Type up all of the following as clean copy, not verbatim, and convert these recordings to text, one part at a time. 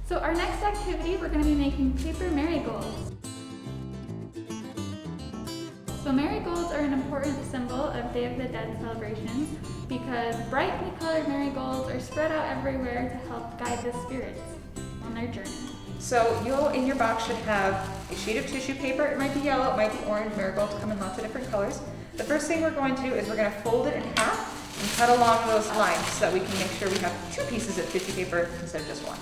So our next activity, we're going to be making paper marigolds. So marigolds are an important symbol of Day of the Dead celebrations because brightly colored marigolds are spread out everywhere to help guide the spirits on their journey. So you'll, in your box, should have a sheet of tissue paper. It might be yellow, it might be orange. Marigolds come in lots of different colors. The first thing we're going to do is we're going to fold it in half and cut along those lines so that we can make sure we have 2 pieces of tissue paper instead of just 1.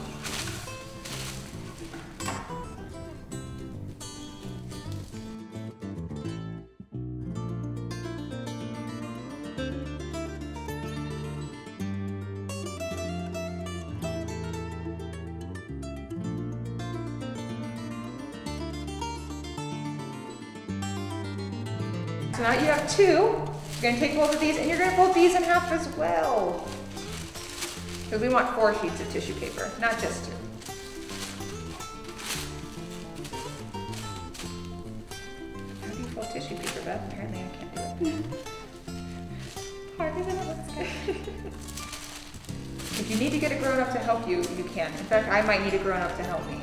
So now you have 2. You're going to take both of these and you're going to fold these in half as well. Because we want 4 sheets of tissue paper, not just 2. How do you fold tissue paper, Beth? Apparently I can't do it. Harder than it looks good. If you need to get a grown-up to help you, you can. In fact, I might need a grown-up to help me.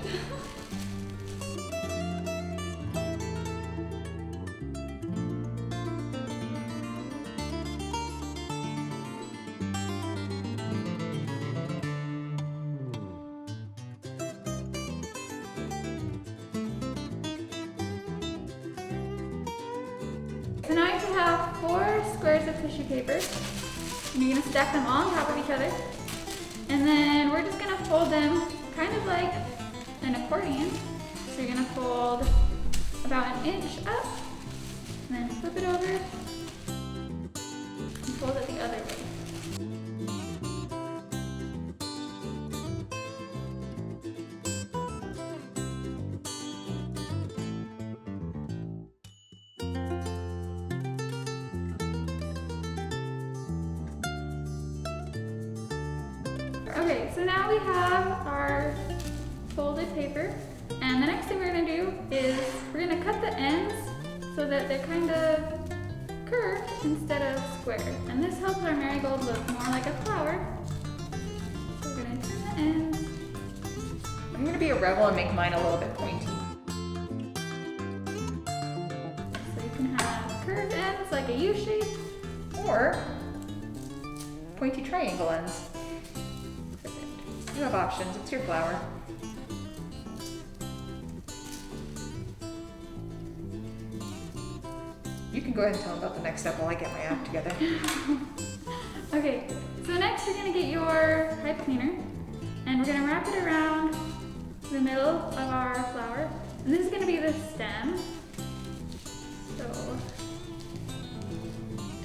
So now you have 4 squares of tissue paper, and you're going to stack them all on top of each other. And then we're just going to fold them kind of like an accordion. So you're going to fold about 1 inch up, and then flip it over, and fold it the other way. Okay, so now we have our folded paper, and the next thing we're going to do is we're going to cut the ends so that they're kind of curved instead of square. And this helps our marigold look more like a flower. So we're going to turn the ends. I'm going to be a rebel and make mine a little bit pointy. So you can have curved ends like a U shape. Or pointy triangle ends. You have options, it's your flower. You can go ahead and tell them about the next step while I get my act together. Okay, so next you're going to get your pipe cleaner, and we're going to wrap it around the middle of our flower. And this is going to be the stem. So,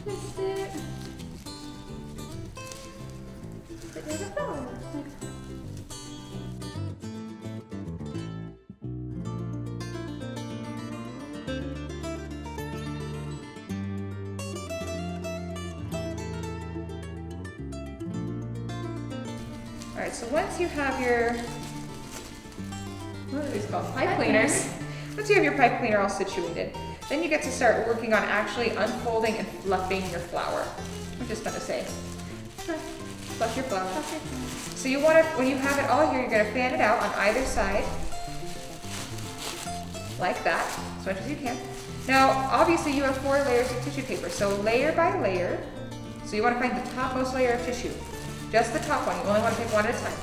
twist it. Put it as a flower, like that. Alright, so once you have your, what are these called? Pipe cleaners. Once you have your pipe cleaner all situated, then you get to start working on actually unfolding and fluffing your flower. I'm just going to say, fluff your flower. So you want to, when you have it all here, you're going to fan it out on either side, like that, as much as you can. Now, obviously you have 4 layers of tissue paper, so layer by layer. So you want to find the topmost layer of tissue. Just the top one. You only want to pick one at a time.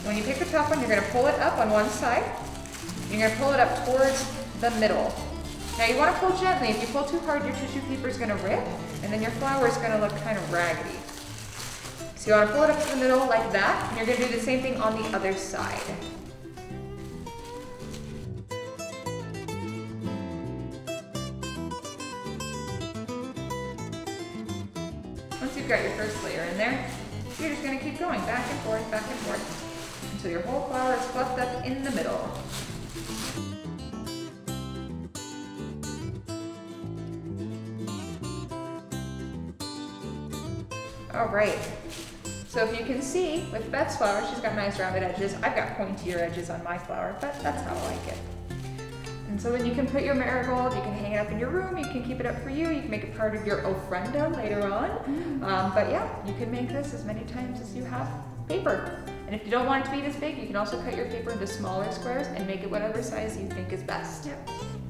When you pick the top one, you're going to pull it up on one side. You're going to pull it up towards the middle. Now you want to pull gently. If you pull too hard, your tissue paper is going to rip, and then your flower is going to look kind of raggedy. So you want to pull it up to the middle like that, and you're going to do the same thing on the other side. Once you've got your first layer in there, you're just going to keep going back and forth, until your whole flower is fluffed up in the middle. All right, so if you can see, with Beth's flower, she's got nice rounded edges. I've got pointier edges on my flower, but that's how I like it. And so then you can put your marigold, you can hang it up in your room, you can keep it up for you can make it part of your ofrenda later on. But yeah, you can make this as many times as you have paper. And if you don't want it to be this big, you can also cut your paper into smaller squares and make it whatever size you think is best. Yep.